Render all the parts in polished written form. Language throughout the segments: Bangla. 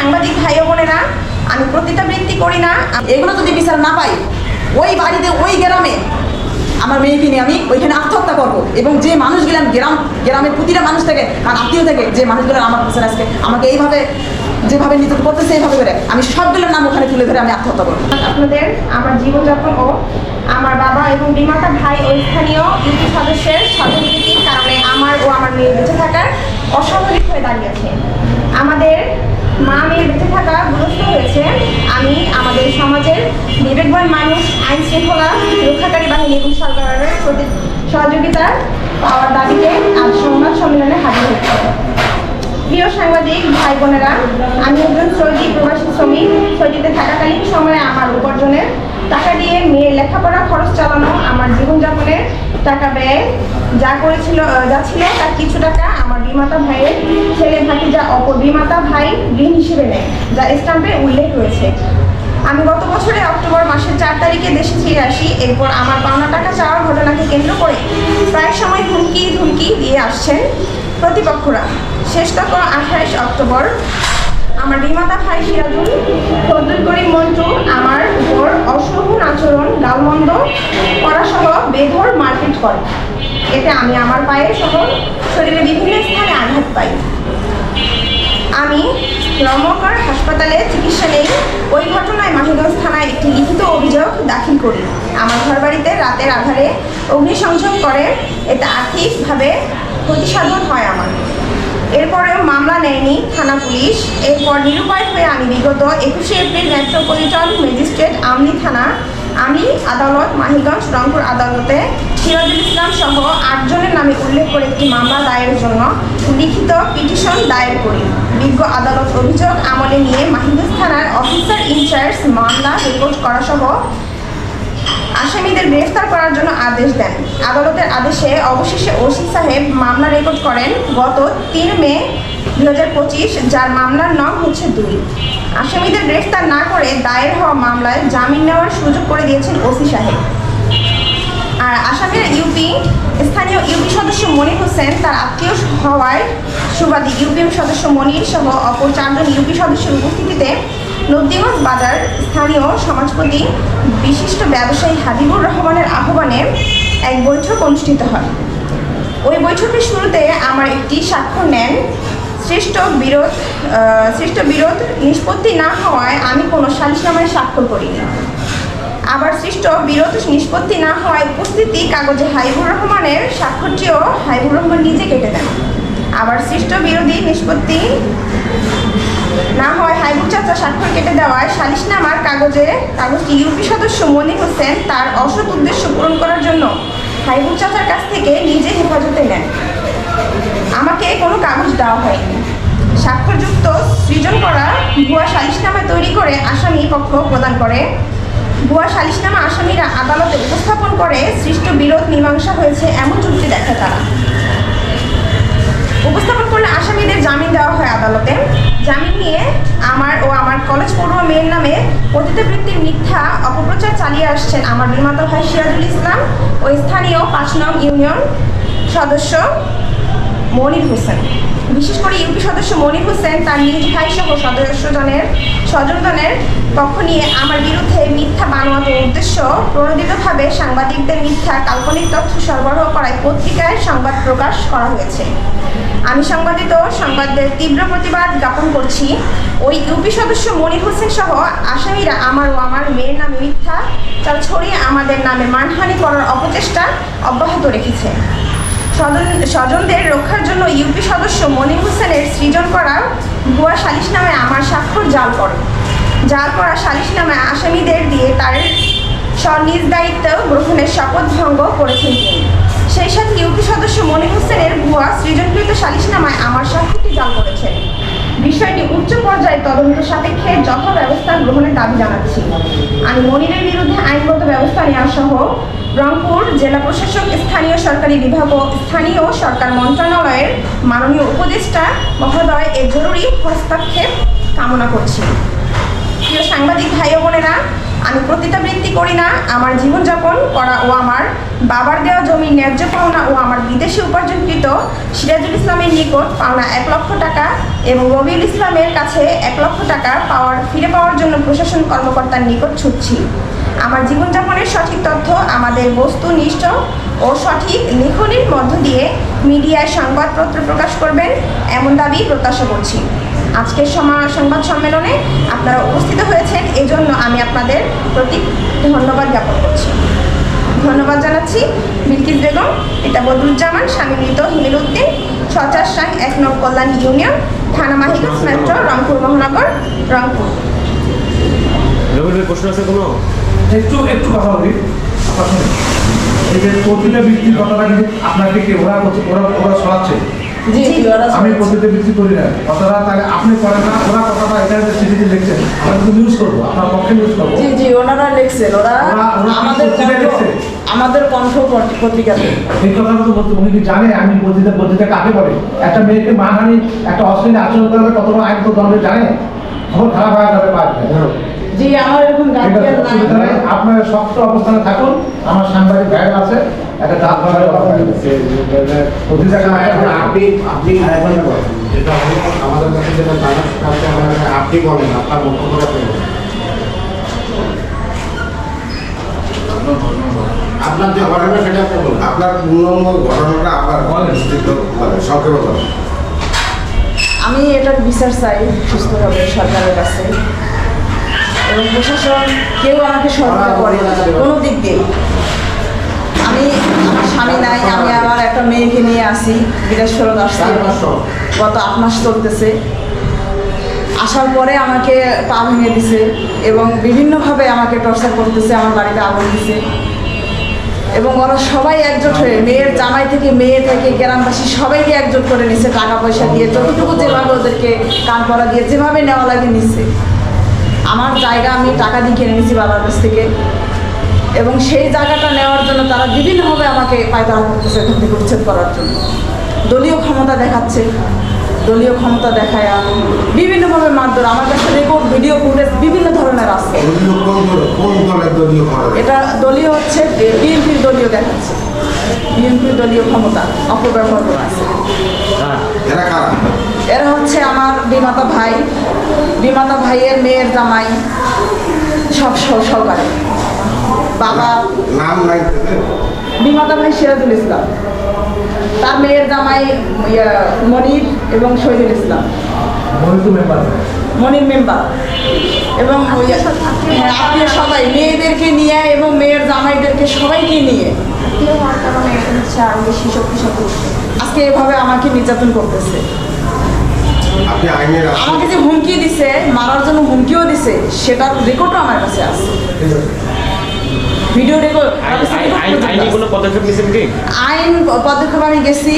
সাংবাদিক ভাই ও বোনেরা, আমি পতিতাবৃত্তি করি না। এগুলো যদি বিচার না পাই, ওই বাড়িতে ওই গ্রামে আমার মেয়েকে নিয়ে আমি ওইখানে আত্মহত্যা করবো। এবং যে মানুষগুলো গ্রামের প্রতিটা মানুষ থেকে আর আত্মীয় থেকে যে মানুষগুলো আমার কাছে আজকে আমাকে এইভাবে যেভাবে নির্যাতন করতেছে, এইভাবে করে আমি সবগুলোর নাম ওখানে তুলে ধরে আমি আত্মহত্যা করবো। আপনাদের আমার জীবনযাপন ও আমার বাবা এবং বিমাতা ভাই ও স্থানীয় ইউপি সদস্যের সহযোগিতার কারণে আমার ও আমার মেয়ের বেঁচে থাকার অস্বাভাবিক হয়ে দাঁড়িয়েছে। আমাদের মা মেয়ের বেঁচে থাকা গুরুত্ব হয়েছে। আমি আমাদের সমাজের বিবেকবান মানুষ, আইন শৃঙ্খলা রক্ষাকারী বাহিনী এবং সরকারের প্রতি সহযোগিতা পাওয়ার দাবিতে আজ সংবাদ সম্মেলনে হাজির হয়েছে। প্রিয় সাংবাদিক ভাই বোনেরা, আমি একজন সৌদি প্রবাসী শ্রমিক। সৌদিতে থাকাকালীন সময়ে আমার উপার্জনের টাকা দিয়ে মেয়ের লেখাপড়া খরচ চালানো, আমার জীবনযাপনের টাকা ব্যয় যা ছিল তার কিছু টাকা আমার বিমাতা ভাইয়ের ছেলে ভাতিজা অপর বিমাতা ভাই ঋণ হিসেবে নেয়, যা স্ট্যাম্পে উল্লেখ রয়েছে। আমি গত বছরে অক্টোবর মাসের 4 তারিখে দেশে ফিরে আসি। এরপর আমার পাওনা টাকা চাওয়ার ঘটনাকে কেন্দ্র করে প্রায় সময় হুমকি দিয়ে আসছেন প্রতিপক্ষরা। শেষতক 28 অক্টোবর আমার বিমাতা ভাই সিরাজুল ফজলুল করিম মন্টু আমার উপর অশোভন আচরণ, গালমন্দ করা সহ বেধড় মারপিট করে। এতে আমি আমার পায়ে সহ শরীরে বিভিন্ন স্থানে আঘাত পাই। আমি রমকর হাসপাতালে চিকিৎসা নেই। ওই ঘটনায় মাহিগঞ্জ থানায় একটি লিখিত অভিযোগ দাখিল করি। আমার ঘরবাড়িতে রাতের আধারে অগ্নিসংযোগ করে, এতে আর্থিকভাবে ক্ষতিসাধন হয় আমার। এরপরেও মামলা নেয়নি থানা পুলিশ। এরপর নিরুপায় হয়ে আমি বিগত 21শে এপ্রিল মেট্রোপলিটন ম্যাজিস্ট্রেট আমলি থানা, আমলি আদালত, মাহিগঞ্জ রংপুর আদালতে সিরাজুল ইসলাম সহ 8 জনের নামে উল্লেখ করে একটি মামলা দায়েরের জন্য লিখিত পিটিশন দায়ের করি। বিজ্ঞ আদালত অভিযোগ আমলে নিয়ে মাহিগঞ্জ থানার অফিসার ইনচার্জ মামলা রেকর্ড করা সহ আসামিদের গ্রেফতার করার জন্য আদেশ দেন। আদালতের আদেশে অবশেষে ওসি সাহেব মামলা রেকর্ড করেন গত 3 মে 2025, যার মামলার নং হচ্ছে 2। আসামিদের গ্রেফতার না করে দায়ের হওয়া মামলায় জামিন নেওয়ার সুযোগ করে দিয়েছেন ওসি সাহেব। আর আসামের স্থানীয় ইউপি সদস্য মনির হোসেন তার আত্মীয় হওয়ায় সুবাদী ইউপি সদস্য মনির সহ অপর 4 জন ইউপি সদস্যের উপস্থিতিতে নদীগঞ্জ বাজার স্থানীয় সমাজপতি বিশিষ্ট ব্যবসায়ী হাবিবুর রহমানের আহ্বানে এক বৈঠক অনুষ্ঠিত হয়। ওই বৈঠকের শুরুতে আমার একটি স্বাক্ষর নেন। সৃষ্ট বিরোধ নিষ্পত্তি না হওয়ায় আমি কোনো সালিশনামায় স্বাক্ষর করিনি। আবার সৃষ্ট বিরোধ নিষ্পত্তি না হওয়ায় উপস্থিতি কাগজে হাবিবুর রহমানের স্বাক্ষরটিও হাবিবুর রহমান নিজে কেটে দেন। আবার সৃষ্ট বিরোধী নিষ্পত্তি না হয় হাবিবুর চাচা স্বাক্ষর কেটে দেওয়ায় সালিশনামার কাগজটি ইউপি সদস্য মনির হোসেন তার অসৎ উদ্দেশ্য পূরণ করার জন্য হাবিবুর চাচার কাছ থেকে নিজে হেফাজতে নেন। আমাকে কোনো কাগজ দেওয়া হয়নি। স্বাক্ষরযুক্ত সৃজন করা ভুয়া সালিশনামা তৈরি করে আসামি পক্ষ প্রদান করে। ভুয়া সালিশনামা আসামিরা আদালতে উপস্থাপন করে সৃষ্ট বিরোধ মীমাংসা হয়েছে এমন যুক্তি দেখায় তারা। উপস্থাপন করলে আসামিদের জামিন দেওয়া হয় আদালতে। জামিন নিয়ে আমার কলেজ পড়ুয়া মেয়ের নামে পতিতাবৃত্তির মিথ্যা অপপ্রচার চালিয়ে আসছেন আমার বিমাতা ভাই সিরাজুল ইসলাম ও স্থানীয় 5 নং ইউনিয়ন সদস্য মনির হোসেন। বিশেষ করে ইউপি সদস্য মনির হোসেন তার নিজ ভাই সহ স্বজনগণের পক্ষ নিয়ে আমার বিরুদ্ধে মিথ্যা বানোয়াট উদ্দেশ্য প্রণোদিতভাবে সাংবাদিকদের মিথ্যা কাল্পনিক তথ্য সরবরাহ করায় পত্রিকায় সংবাদ প্রকাশ করা হয়েছে। আমি সংবাদের তীব্র প্রতিবাদ জ্ঞাপন করছি। ওই ইউপি সদস্য মনির হোসেন সহ আসামিরা আমার ও আমার মেয়ের নামে মিথ্যা চাল ছড়িয়ে আমাদের নামে মানহানি করার অপচেষ্টা অব্যাহত রেখেছে। স্বজনদের রক্ষার জন্য ইউপি সদস্য মনির হোসেনের সৃজন করা ভুয়া সালিশনামায় আমার স্বাক্ষর জাল করা সালিশনামায় আসামিদের দিয়ে তার নিজ দায়িত্ব গ্রহণের শপথ ভঙ্গ করেছেন তিনি। সেই সাথে ইউপি সদস্য মনির হোসেনের ভুয়া সৃজনকৃত সালিশনামায় আমার স্বাক্ষরটি জাল করেছেন। বিষয়টি উচ্চ পর্যায়ে তদন্ত সাপেক্ষে যথা ব্যবস্থা গ্রহণের দাবি জানাচ্ছি। আমি মনিরের বিরুদ্ধে আইনগত ব্যবস্থা নেওয়া সহ রংপুর জেলা প্রশাসক, স্থানীয় সরকারি বিভাগ ও স্থানীয় সরকার মন্ত্রণালয়ের মাননীয় উপদেষ্টা মহোদয় এর জরুরি হস্তক্ষেপ কামনা করছি। প্রিয় সাংবাদিক ভাই ও বোনেরা, আমি পতিতাবৃত্তি করি না। আমার জীবনযাপন করা ও আমার বাবার দেওয়া জমির ন্যায্য পাওনা ও আমার বিদেশে উপার্জনকৃত সিরাজুল ইসলামের নিকট পাওনা 1 লক্ষ টাকা এবং রবিউল ইসলামের কাছে 1 লক্ষ টাকা ফিরে পাওয়ার জন্য প্রশাসন কর্মকর্তার নিকট ছুটছি। আমার জীবনযাপনের সঠিক তথ্য আমাদের বস্তুনিষ্ঠ ও সঠিক লেখনীর মধ্য দিয়ে মিডিয়ায় সংবাদপত্র প্রকাশ করবেন এমন দাবি প্রত্যাশা করছি। আজকের সংবাদ সম্মেলনে আপনারা উপস্থিত হয়েছেন, এজন্য আমি আপনাদের প্রতি ধন্যবাদ জ্ঞাপন করছি। ধন্যবাদ জানাচ্ছি বিলকিস বেগম, পিতা বদরুজ্জামান, স্বামী মৃত হিমেল উদ্দিন, সচার সাং 1 নং কল্যাণ ইউনিয়ন, থানা মাহিগঞ্জ মেট্রো, রংপুর মহানগর, রংপুর। প্রশ্ন আছে কোনো? একটু কথা বলি। আপনার শুনুন, এই যে প্রতিটা বৃত্তির কথাটা কিন্তু আপনাকে কি ওরা ছড়াচ্ছে? জি জি, ওরা আমি প্রতিটা বৃত্তি করি না কথাটা, তাহলে আপনি করেন না, ওরা কথাটা এখানে যে চিঠিতে লিখছেন আমরা কিন্তু নিউজ করবো, আপনার পক্ষে নিউজ করবো। জি জি, ওনারা লিখছেন, ওরা ওরা আমাদের পত্রিকায় লিখছে? আমাদের কণ্ঠ পত্রিকাতে। এই কথাটা তো বলতে উনি কি জানে আমি বলতে কাকে বলে? একটা মেয়েকে মানহানি, একটা অশ্লীল আচরণ করলে কত বড় আইন তো দণ্ডে জানে, খবর খারাপ হয়ে যাবে পারবে। জি, আমার এরকম ঠিক আছে, গার্জিয়ান নাই। অসুবিধা নেই, আপনার শক্ত অবস্থানে থাকুন। আমার সাংবাদিক ভাইয়ের আছে একটা দাঁত ভাঙার আপনি যেটা হলো আমাদের কাছে যেটা জানা সেটা হচ্ছে আপনি বলেন আপনার বক্তব্যটা পেলেন আপনার যে ঘটনা সেটা আপনি বলুন। আপনার পূর্ণাঙ্গ ঘটনাটা আবার বিস্তৃত মানে সংক্ষেপে বলেন। আমি এটার বিচার চাই সুস্থভাবে সরকারের কাছে, এবং প্রশাসন কেউ আমাকে সহায়তা করে না কোনো দিক দিয়ে। আমি আমার স্বামী নাই, আমি আমার একটা মেয়েকে নিয়ে আসি, বিদেশ ফেরত আসছি, গত 8 মাস চলতেছে। আসার পরে আমাকে পা ভেঙে দিছে এবং বিভিন্নভাবে আমাকে টর্চার করতেছে, আমার বাড়িতে আগুন দিছে। এবং ওরা সবাই একজোট হয়ে মেয়ের জামাই থেকে মেয়ে থেকে গ্রামবাসী সবাইকে একজোট করে নিছে, টাকা পয়সা দিয়ে যতটুকু যেভাবে ওদেরকে কান পরা দিয়ে যেভাবে নেওয়া লাগে নিছে। আমার জায়গা আমি টাকা দিয়ে কিনে নিয়েছি বাবার কাছ থেকে, এবং সেই জায়গাটা নেওয়ার জন্য তারা বিভিন্নভাবে আমাকে পায়তারা করতেছে এখান থেকে উচ্ছেদ করার জন্য। দলীয় ক্ষমতা দেখাচ্ছে, দলীয় ক্ষমতা দেখায় বিভিন্নভাবে মারধর। আমার কাছে রেকর্ড ভিডিও ফুটেজ বিভিন্ন ধরনের আছে। কোন দলের দলীয় ক্ষমতা? এটা দলীয় হচ্ছে বিএনপির দলীয় দেখাচ্ছে, বিএনপির দলীয় ক্ষমতা অপব্যবহার করা আছে। এরা কারা? এরা হচ্ছে আমার বিমাতা ভাই, বিমাতা ভাইয়ের মেয়ের জামাই, সব সহকারে বাবা। নাম নাই? বিমাতা ভাই সিরাজুল ইসলাম, তার মেয়ের জামাই মনির এবং শহীদুল ইসলাম, মনির মেম্বার, এবং আত্মীয় সবাই মেয়েদেরকে নিয়ে এবং মেয়ের জামাইদেরকে সবাইকে নিয়ে আত্মীয় হওয়ার কারণে এটা হচ্ছে আরও বেশি শক্তিশালী হচ্ছে। আজকে এভাবে আমাকে নির্যাতন করতেছে। আপনি আইনের আমাকে যে হুমকি দিছে, মারার জন্য হুমকিও দিছে, সেটার রেকর্ডও আমার কাছে আছে, ভিডিও রেকর্ড। আইনি কোনো পদক্ষেপ নিয়েছেন কি? আইন পদক্ষেপ আমি গেছি,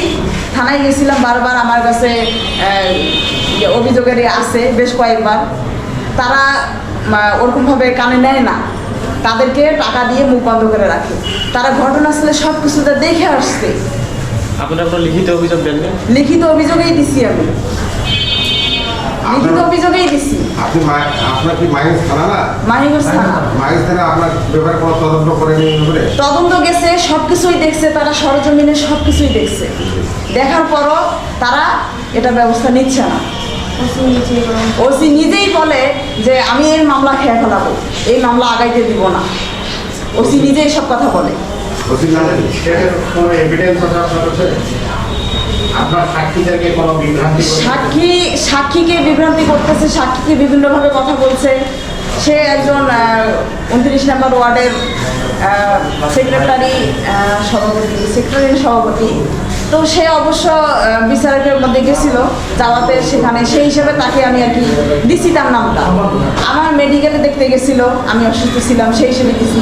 থানায় গেছিলাম বারবার, আমার কাছে অভিযোগের আছে বেশ কয়েকবার। তারা ওরকমভাবে কানে নেয় না, তাদেরকে টাকা দিয়ে মুখ বন্ধ করে রাখে। তারা ঘটনাস্থলে সব কিছুটা দেখে আসছে। আপনারা কোনো লিখিত অভিযোগ দেননি? লিখিত অভিযোগেই দিছি আমি, লিখিত অভিযোগেই দিছি। আপনি আপনার কি মাইন্স থানা না? মাহিগঞ্জ থানা। মাইন্স থানা আপনার ব্যাপারে কোনো তদন্ত করেনি? তদন্ত গেছে, সব কিছুই দেখছে, তারা সরজমিনে সব কিছুই দেখছে। দেখার পরও তারা এটা ব্যবস্থা নিচ্ছে না। ওসি নিজেই বলে যে আমি এই মামলা খেয়ে ফেলাবো, এই মামলা আগাইতে দিব না। ওসি নিজেই সব কথা বলে। কোনো এভিডেন্স আছে আপনার কাছে? আপনার সাক্ষীদেরকে কোনো বিভ্রান্তি সাক্ষীকে বিভ্রান্তি করতেছে, সাক্ষীকে বিভিন্নভাবে কথা বলছে। সে একজন 29 নম্বর ওয়ার্ডের সেক্রেটারি সভাপতি। তো সে অবশ্য বিচারকের মধ্যে গেছিল যাওয়াতে, সেখানে সেই হিসেবে তাকে আমি আর কি দিছি তার নামটা। আমার মেডিকেলে দেখতে গেছিল, আমি অসুস্থ ছিলাম, সেই হিসেবে দিছি।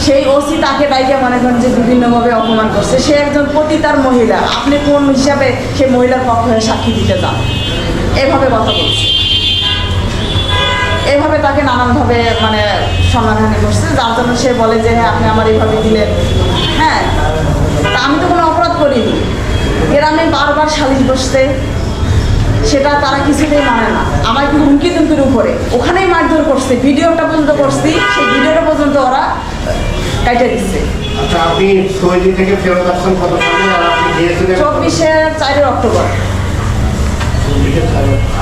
সেই ওসি তাকে ডাইকে মনে করেন যে বিভিন্নভাবে অপমান করছে। সে একজন পতিতার মহিলা, আপনি কোন হিসাবে সে মহিলার পক্ষে সাক্ষী দিতে যান? এভাবে কথা বলছে, এভাবে তাকে নানানভাবে মানে সম্মানহানি করছে, যার জন্য সে বলে যে হ্যাঁ আপনি আমার এইভাবে দিলেন। হ্যাঁ, তা আমি তো কোনো অপরাধ করিনি। গ্রামে বারবার সালিশ বসতে, সেটা তারা কিছুতেই মানে না। আমাকে হুমকি তুমকির উপরে ওখানেই মারধর করছে, ভিডিওটা পর্যন্ত করছি, সেই ভিডিওটা পর্যন্ত ওরা কাইটে দিচ্ছে। আচ্ছা, আপনি সৌদি থেকে ফেরত আসছেন কত সালে আর আপনি গিয়েছিলেন 24 অক্টোবর।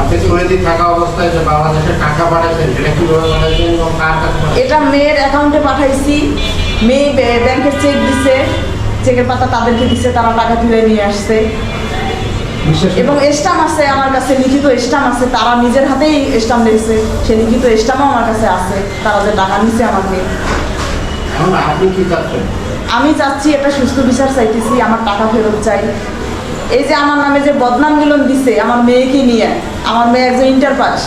আপনি সৌদি থাকা অবস্থায় যে বাংলাদেশে টাকা পাঠাইছেন সেটা কিভাবে পাঠাইছেন এবং কার কাছে পাঠাইছেন? এটা মেয়ের অ্যাকাউন্টে পাঠাইছি, মেয়ে ব্যাংকের চেক দিছে, চেকের পাতা তাদেরকে দিছে, তারা টাকা তুলে নিয়ে আসছে এবং স্টাম্প আছে আমার কাছে, লিখিত স্টাম্প আছে, তারা নিজের হাতেই স্টাম্প দিয়েছে, সে লিখিত স্টাম্পও আমার কাছে আছে, তারা যে টাকা নিছে আমাকে। এখন আপনি কি চাচ্ছেন? আমি চাচ্ছি একটা সুস্থ বিচার চাইতেছি, আমার টাকা ফেরত চাই। এই যে আমার নামে যে বদনামগুলো দিছে আমার মেয়েকে নিয়ে, আমার মেয়ে একজন ইন্টার পাস,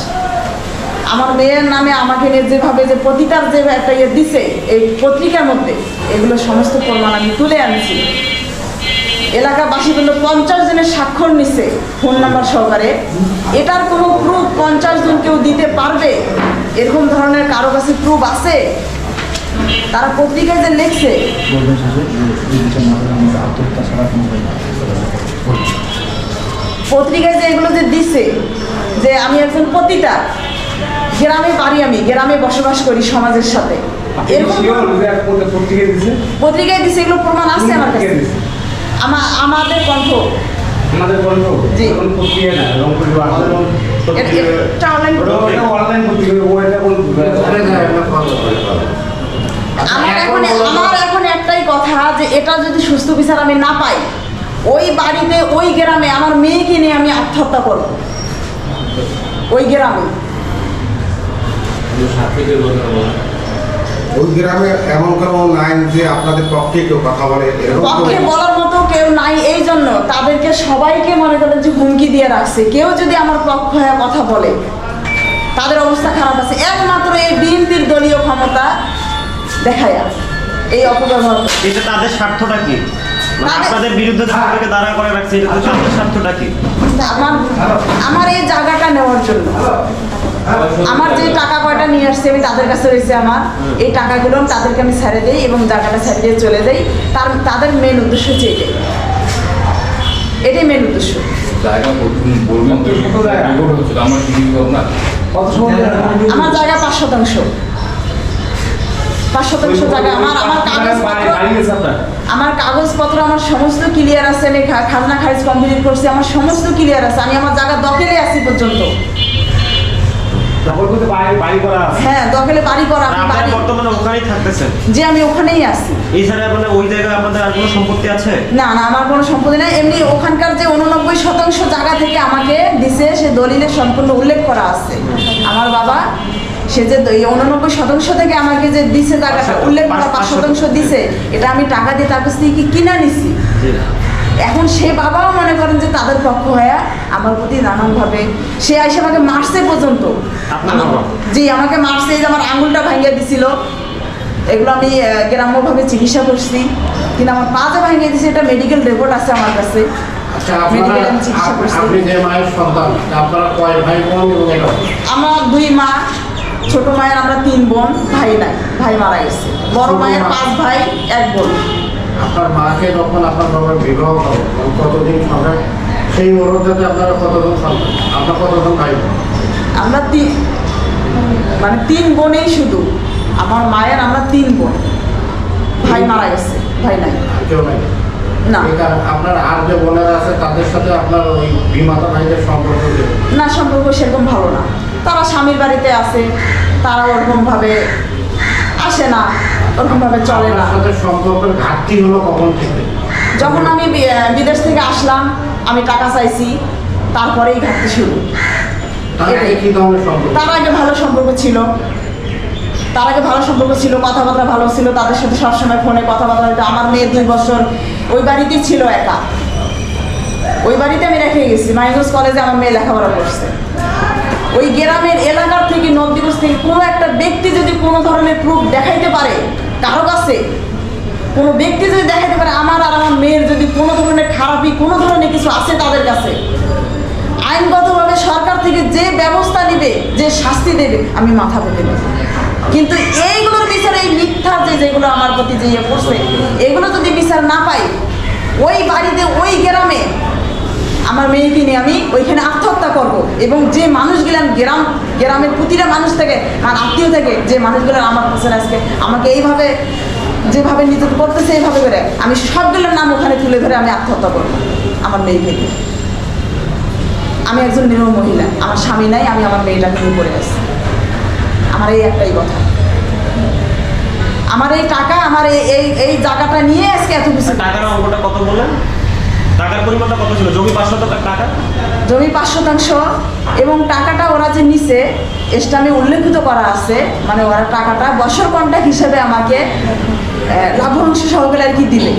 আমার মেয়ের নামে আমাকে নিয়ে যেভাবে যে প্রতিটার যে একটা ইয়ে দিছে এই পত্রিকার মধ্যে, এগুলো সমস্ত প্রমাণ আমি তুলে আনছি। এলাকাবাসীগুলো 50 জনের স্বাক্ষর নিছে ফোন নাম্বার সহকারে। এটার কোনো প্রুফ 50 জন কেউ দিতে পারবে? এরকম ধরনের কারো কাছে প্রুফ আছে? তারা পত্রিকায় যে লিখছে, পত্রিকায় যে এগুলো যে দিছে যে আমি একজন পতিতা, গ্রামে বাড়ি, আমি গ্রামে বসবাস করি সমাজের সাথে, এরকম পত্রিকায় দিছে, এগুলো প্রমাণ আছে আমার কাছে। আমাদের কণ্ঠ, আমাদের বন্ধ জি। কোন প্রক্রিয়া না রংপুর এটা অনলাইন। অনলাইন প্রক্রিয়া ওইটা ওখানে যায় আমরা ফলো করি। আমার এখন একটাই কথা যে এটা যদি সুস্থ বিচার আমি না পাই, ওই বাড়িতে ওই গ্রামে আমার মেয়েকে নিয়ে আমি আত্মহত্যা করব, ওই গ্রামে। ওই গ্রামে এমন কোনো নাই যে আপনাদের পক্ষে কেউ কথা বলে, এরকম পক্ষে কেউ- বলার মতো কেউ নাই, এই জন্য তাদেরকে সবাইকে মনে করেন যে হুমকি দিয়ে রাখছে। কেউ যদি আমার পক্ষ হয়ে কথা বলে তাদের অবস্থা খারাপ আছে, একমাত্র এই বিএনপির দলীয় ক্ষমতা দেখায় এই অপব্যবহার করে। এটা তাদের স্বার্থটা কি? মানে তাদের- আপনাদের বিরুদ্ধে যাদেরকে দাঁড়া করে রাখছে, এটা তো তাদের স্বার্থটা কি? আমার এই জায়গাটা নেওয়ার জন্য, আমার যে টাকা কয়টা নিয়ে আসছে আমি তাদের কাছে রয়েছে, আমার এই টাকাগুলো তাদেরকে আমি ছেড়ে দিই এবং জায়গাটা ছেড়ে দিয়ে চলে যাই। তাদের মেন উদ্দেশ্য হচ্ছে এটাই মেন উদ্দেশ্য। জায়গা বলবেন তো রিপোর্ট হচ্ছে তো, আমার কি আপনার কত সময় আমার জায়গা 5% 5% জায়গা। আমার কাগজপত্র, আমার কাগজপত্র আমার সমস্ত ক্লিয়ার আছে, আমি খাজনা খারিজ কমপ্লিট করছি, আমার সমস্ত ক্লিয়ার আছে, আমি আমার জায়গা দখলে আছি পর্যন্ত। দখল করতে বাড়ি করা আছে। হ্যাঁ, দখলে বাড়ি করা, আমি আপনারা বাড়ি, বর্তমানে ওখানেই থাকতেছেন? যে আমি ওখানেই আছি। এই ছাড়া মানে ওই জায়গায় আপনাদের আর কোনো সম্পত্তি আছে? না না, আমার কোনো সম্পত্তি নাই। এমনি ওখানকার যে 89% জায়গা থেকে আমাকে দিছে, সে দলিলে সম্পূর্ণ উল্লেখ করা আছে। আমার বাবা সে যে 89% থেকে আমাকে যে দিছে জায়গাটা উল্লেখ করা 5% দিছে, এটা আমি টাকা দিয়ে তার কাছ থেকে কিনা নিছি। জি। এখন সে বাবাও মনে করেন যে তাদের পক্ষ হয়ে আমার প্রতি নানানভাবে সে এসে আমাকে মারছে পর্যন্ত। আপনার বাবা? জি, আমাকে মারছে, এই যে আমার আঙুলটা ভাঙিয়ে দিছিল, এগুলো আমি গ্রাম্যভাবে চিকিৎসা করছি, কিন্তু আমার পা যে ভাঙিয়ে দিছে এটা মেডিকেল রিপোর্ট আছে আমার কাছে। আচ্ছা, মেডিকেল আমি চিকিৎসা করছি। আপনি যে মায়ের সন্তান, আপনারা কয় ভাই বোন এবং এটা? আমরা 2 মা, ছোট মায়ের আমরা 3 বোন, ভাই নাই, ভাই মারা গেছে। বড় মায়ের 5 ভাই 1 বোন। আপনার মাকে যখন আপনার বাবার বিবাহ করেন তখন কতদিন সন্তান, সেই অনুরোধে আপনারা কতজন সন্তান, আপনার কতজন ভাই বোন? আমরা 3 বোনেই শুধু, আমার মায়ের আমরা 3 বোন, ভাই মারা গেছে, ভাই নাই। আর কেউ নাই? না এই কারণে আপনার আর যে বোনেরা আছে তাদের সাথে আপনার ওই বিমাতা ভাইদের সম্পর্ক কি? না, সম্পর্ক সেরকম ভালো না। তারা স্বামীর বাড়িতে আছে, তারা ওরকমভাবে আসে না, ওরকমভাবে চলে না। আপনার সাথে সম্পর্কের ঘাটতি হলো কখন থেকে? যখন আমি বিদেশ থেকে আসলাম, আমি টাকা চাইছি, তারপরেই ঘাটতি শুরু। তার আগে কি ধরনের সম্পর্ক? তার আগে ভালো সম্পর্ক ছিল, কথাবার্তা ভালো ছিল, তাদের সাথে সবসময় ফোনে কথাবার্তা হতো। আমার মেয়ে 2 বছর ওই বাড়িতেই ছিল একা, ওই বাড়িতে আমি রেখে গেছি। মাইগঞ্জ কলেজে আমার মেয়ে লেখাপড়া করছে। ওই গ্রামের এলাকার থেকে, নবদিবস থেকে কোনো একটা ব্যক্তি যদি কোনো ধরনের প্রুফ দেখাইতে পারে কারো কাছে, কোনো ব্যক্তি যদি দেখাইতে পারে আমার আর আমার মেয়ের যদি কোনো ধরনের খারাপই কোনো ধরনের কিছু আছে তাদের কাছে, আইনগতভাবে সরকার থেকে যে ব্যবস্থা নেবে, যে শাস্তি দেবে, আমি মাথা পেতে নেব। কিন্তু এইগুলোর বিচার, এই মিথ্যা যেগুলো আমার প্রতি যে ইয়ে করছে, এগুলো যদি বিচার না পাই, ওই বাড়িতে ওই গ্রামে আমার মেয়েকে নিয়ে আমি ওইখানে আত্মহত্যা করব এবং যে মানুষগুলো গ্রামের প্রতিটা মানুষ থেকে আর আত্মীয় থেকে যে মানুষগুলো আমার কাছে আজকে আমাকে এইভাবে যেভাবে নির্যাতন করতেছে এইভাবে করে আমি সবগুলোর নাম ওখানে তুলে ধরে আমি আত্মহত্যা করবো আমার মেয়েকে নিয়ে। আমি একজন নিরহ মহিলা, আমার স্বামী নাই, আমি আমার মেয়েটাকে নিয়ে পড়ে আসছি। আমার এই একটাই কথা, আমার এই টাকা, আমার এই জায়গাটা নিয়ে আজকে এত কিছু। টাকার অঙ্কটা কত বললেন? টাকার পরিমাণটা কত ছিল? জমি 5 শতক টাকা, জমি 5% এবং টাকাটা ওরা যে নিছে স্ট্যাম্পে উল্লেখিত করা আছে, মানে ওরা টাকাটা বছর কন্ট্রাক্ট হিসেবে আমাকে লাভ্যাংশ সহকারে আর কি দিলে।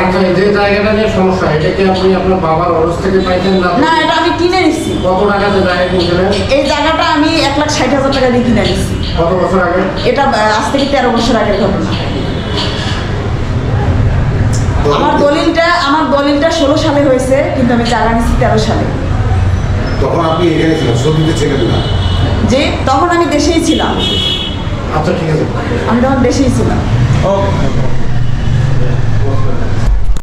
আচ্ছা, যে জায়গাটা নিয়ে সমস্যা, এটা কি আপনি আপনার বাবার অরস থেকে পাইতেন না, এটা আমি কিনে নিচ্ছি। কত টাকাতে জায়গা কিনছিলেন? এই জায়গাটা আমি 1,60,000 টাকা দিয়ে কিনে নিচ্ছি। কত বছর আগে? এটা আজ থেকে 13 বছর আগের ঘটনা। আমার দলিলটা 16 সালে হয়েছে, কিন্তু আমি জায়গা নিচ্ছি 13 সালে। তখন আপনি এখানে ছিলেন, সৌদিতে ছিলেন না? যে তখন আমি দেশেই ছিলাম, আচ্ছা, ঠিক আছে। আমি তখন দেশেই ছিলাম। ও